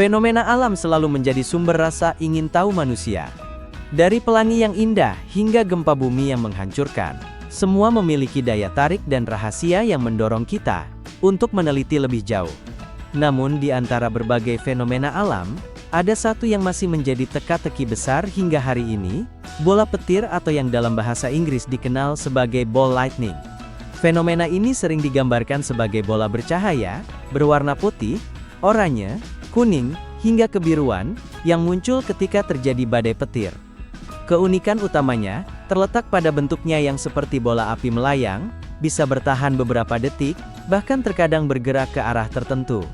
Fenomena alam selalu menjadi sumber rasa ingin tahu manusia. Dari pelangi yang indah hingga gempa bumi yang menghancurkan, semua memiliki daya tarik dan rahasia yang mendorong kita untuk meneliti lebih jauh. Namun di antara berbagai fenomena alam, ada satu yang masih menjadi teka-teki besar hingga hari ini, bola petir atau yang dalam bahasa Inggris dikenal sebagai ball lightning. Fenomena ini sering digambarkan sebagai bola bercahaya, berwarna putih, oranye, kuning, hingga kebiruan, yang muncul ketika terjadi badai petir. Keunikan utamanya, terletak pada bentuknya yang seperti bola api melayang, bisa bertahan beberapa detik, bahkan terkadang bergerak ke arah tertentu.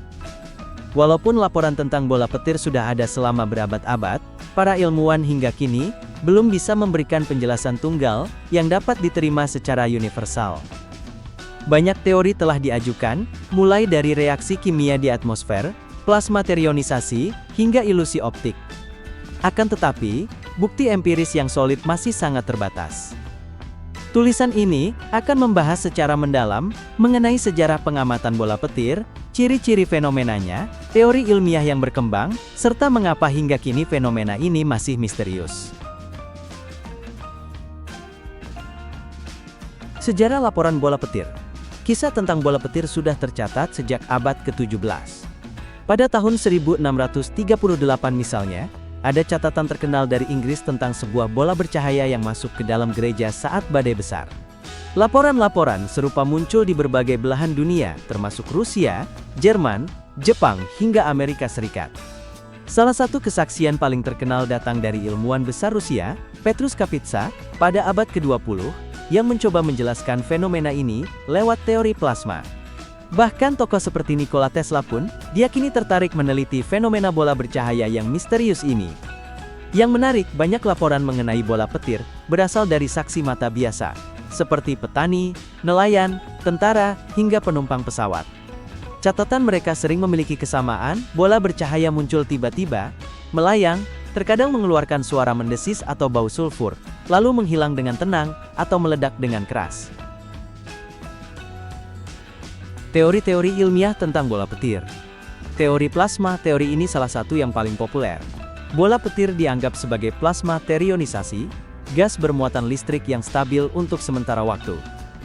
Walaupun laporan tentang bola petir sudah ada selama berabad-abad, para ilmuwan hingga kini, belum bisa memberikan penjelasan tunggal, yang dapat diterima secara universal. Banyak teori telah diajukan, mulai dari reaksi kimia di atmosfer, plasma terionisasi, hingga ilusi optik. Akan tetapi, bukti empiris yang solid masih sangat terbatas. Tulisan ini akan membahas secara mendalam mengenai sejarah pengamatan bola petir, ciri-ciri fenomenanya, teori ilmiah yang berkembang, serta mengapa hingga kini fenomena ini masih misterius. Sejarah laporan bola petir. Kisah tentang bola petir sudah tercatat sejak abad ke-17. Pada tahun 1638 misalnya, ada catatan terkenal dari Inggris tentang sebuah bola bercahaya yang masuk ke dalam gereja saat badai besar. Laporan-laporan serupa muncul di berbagai belahan dunia, termasuk Rusia, Jerman, Jepang, hingga Amerika Serikat. Salah satu kesaksian paling terkenal datang dari ilmuwan besar Rusia, Petrus Kapitsa, pada abad ke-20, yang mencoba menjelaskan fenomena ini lewat teori plasma. Bahkan tokoh seperti Nikola Tesla pun diyakini tertarik meneliti fenomena bola bercahaya yang misterius ini. Yang menarik, banyak laporan mengenai bola petir berasal dari saksi mata biasa, seperti petani, nelayan, tentara, hingga penumpang pesawat. Catatan mereka sering memiliki kesamaan, bola bercahaya muncul tiba-tiba, melayang, terkadang mengeluarkan suara mendesis atau bau sulfur, lalu menghilang dengan tenang, atau meledak dengan keras. Teori-teori ilmiah tentang bola petir. Teori plasma, teori ini salah satu yang paling populer. Bola petir dianggap sebagai plasma terionisasi, gas bermuatan listrik yang stabil untuk sementara waktu.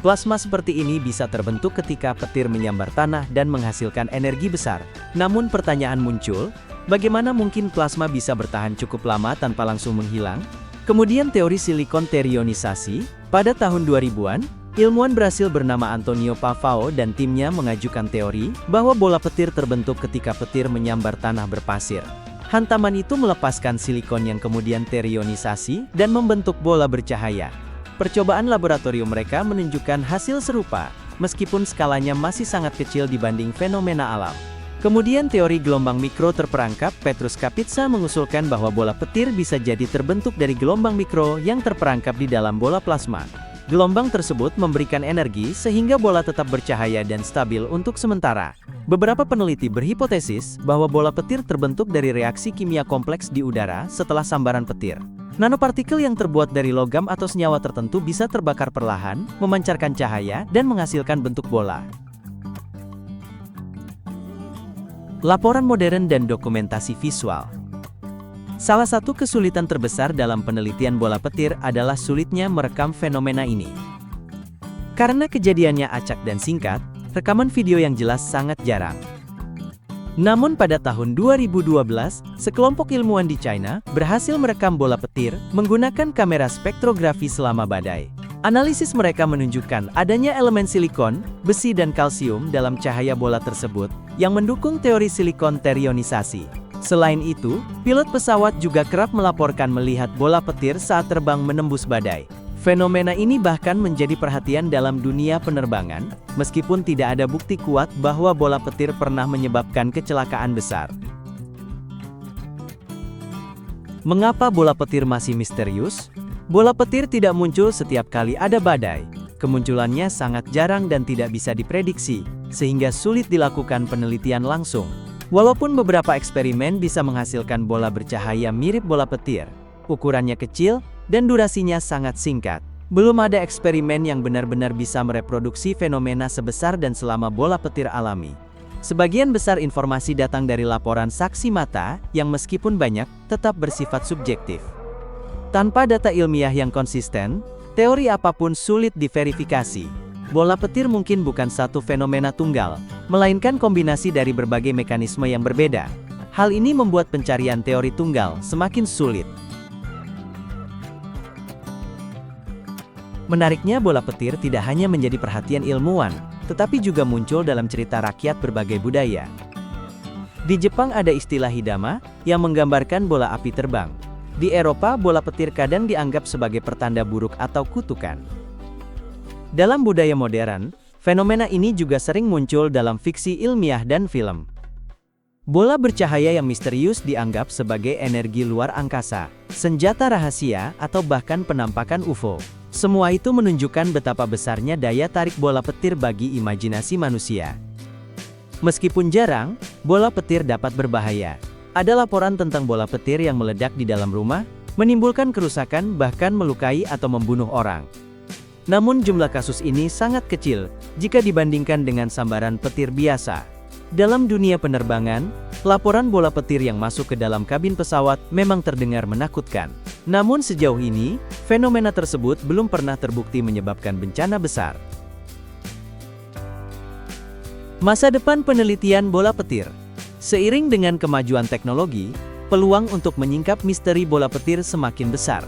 Plasma seperti ini bisa terbentuk ketika petir menyambar tanah dan menghasilkan energi besar. Namun pertanyaan muncul, bagaimana mungkin plasma bisa bertahan cukup lama tanpa langsung menghilang? Kemudian teori silikon terionisasi, pada tahun 2000-an, ilmuwan Brasil bernama Antonio Pavão dan timnya mengajukan teori bahwa bola petir terbentuk ketika petir menyambar tanah berpasir. Hantaman itu melepaskan silikon yang kemudian terionisasi dan membentuk bola bercahaya. Percobaan laboratorium mereka menunjukkan hasil serupa, meskipun skalanya masih sangat kecil dibanding fenomena alam. Kemudian teori gelombang mikro terperangkap, Petrus Kapitsa mengusulkan bahwa bola petir bisa jadi terbentuk dari gelombang mikro yang terperangkap di dalam bola plasma. Gelombang tersebut memberikan energi sehingga bola tetap bercahaya dan stabil untuk sementara. Beberapa peneliti berhipotesis bahwa bola petir terbentuk dari reaksi kimia kompleks di udara setelah sambaran petir. Nanopartikel yang terbuat dari logam atau senyawa tertentu bisa terbakar perlahan, memancarkan cahaya, dan menghasilkan bentuk bola. Laporan modern dan dokumentasi visual. Salah satu kesulitan terbesar dalam penelitian bola petir adalah sulitnya merekam fenomena ini. Karena kejadiannya acak dan singkat, rekaman video yang jelas sangat jarang. Namun pada tahun 2012, sekelompok ilmuwan di China berhasil merekam bola petir menggunakan kamera spektrografi selama badai. Analisis mereka menunjukkan adanya elemen silikon, besi dan kalsium dalam cahaya bola tersebut, yang mendukung teori silikon terionisasi. Selain itu, pilot pesawat juga kerap melaporkan melihat bola petir saat terbang menembus badai. Fenomena ini bahkan menjadi perhatian dalam dunia penerbangan, meskipun tidak ada bukti kuat bahwa bola petir pernah menyebabkan kecelakaan besar. Mengapa bola petir masih misterius? Bola petir tidak muncul setiap kali ada badai. Kemunculannya sangat jarang dan tidak bisa diprediksi, sehingga sulit dilakukan penelitian langsung. Walaupun beberapa eksperimen bisa menghasilkan bola bercahaya mirip bola petir, ukurannya kecil dan durasinya sangat singkat. Belum ada eksperimen yang benar-benar bisa mereproduksi fenomena sebesar dan selama bola petir alami. Sebagian besar informasi datang dari laporan saksi mata, yang meskipun banyak, tetap bersifat subjektif. Tanpa data ilmiah yang konsisten, teori apapun sulit diverifikasi. Bola petir mungkin bukan satu fenomena tunggal, melainkan kombinasi dari berbagai mekanisme yang berbeda. Hal ini membuat pencarian teori tunggal semakin sulit. Menariknya, bola petir tidak hanya menjadi perhatian ilmuwan, tetapi juga muncul dalam cerita rakyat berbagai budaya. Di Jepang ada istilah hidama, yang menggambarkan bola api terbang. Di Eropa, bola petir kadang dianggap sebagai pertanda buruk atau kutukan. Dalam budaya modern, fenomena ini juga sering muncul dalam fiksi ilmiah dan film. Bola bercahaya yang misterius dianggap sebagai energi luar angkasa, senjata rahasia, atau bahkan penampakan UFO. Semua itu menunjukkan betapa besarnya daya tarik bola petir bagi imajinasi manusia. Meskipun jarang, bola petir dapat berbahaya. Ada laporan tentang bola petir yang meledak di dalam rumah, menimbulkan kerusakan bahkan melukai atau membunuh orang. Namun jumlah kasus ini sangat kecil, jika dibandingkan dengan sambaran petir biasa. Dalam dunia penerbangan, laporan bola petir yang masuk ke dalam kabin pesawat memang terdengar menakutkan. Namun sejauh ini, fenomena tersebut belum pernah terbukti menyebabkan bencana besar. Masa depan penelitian bola petir. Seiring dengan kemajuan teknologi, peluang untuk menyingkap misteri bola petir semakin besar.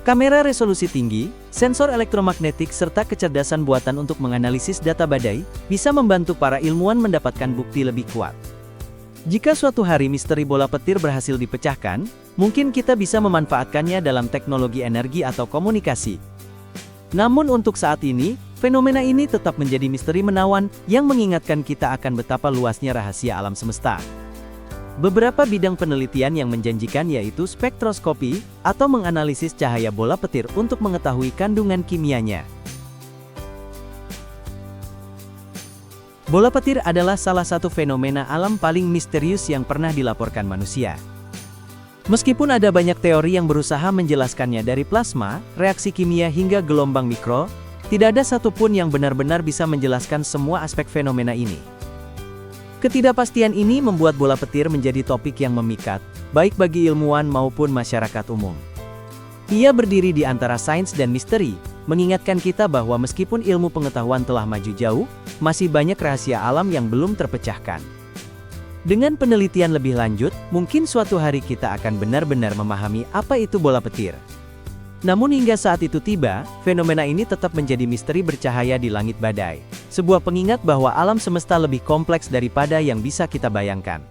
Kamera resolusi tinggi, sensor elektromagnetik serta kecerdasan buatan untuk menganalisis data badai, bisa membantu para ilmuwan mendapatkan bukti lebih kuat. Jika suatu hari misteri bola petir berhasil dipecahkan, mungkin kita bisa memanfaatkannya dalam teknologi energi atau komunikasi. Namun untuk saat ini, fenomena ini tetap menjadi misteri menawan yang mengingatkan kita akan betapa luasnya rahasia alam semesta. Beberapa bidang penelitian yang menjanjikan yaitu spektroskopi, atau menganalisis cahaya bola petir untuk mengetahui kandungan kimianya. Bola petir adalah salah satu fenomena alam paling misterius yang pernah dilaporkan manusia. Meskipun ada banyak teori yang berusaha menjelaskannya dari plasma, reaksi kimia hingga gelombang mikro, tidak ada satupun yang benar-benar bisa menjelaskan semua aspek fenomena ini. Ketidakpastian ini membuat bola petir menjadi topik yang memikat, baik bagi ilmuwan maupun masyarakat umum. Ia berdiri di antara sains dan misteri, mengingatkan kita bahwa meskipun ilmu pengetahuan telah maju jauh, masih banyak rahasia alam yang belum terpecahkan. Dengan penelitian lebih lanjut, mungkin suatu hari kita akan benar-benar memahami apa itu bola petir. Namun hingga saat itu tiba, fenomena ini tetap menjadi misteri bercahaya di langit badai. Sebuah pengingat bahwa alam semesta lebih kompleks daripada yang bisa kita bayangkan.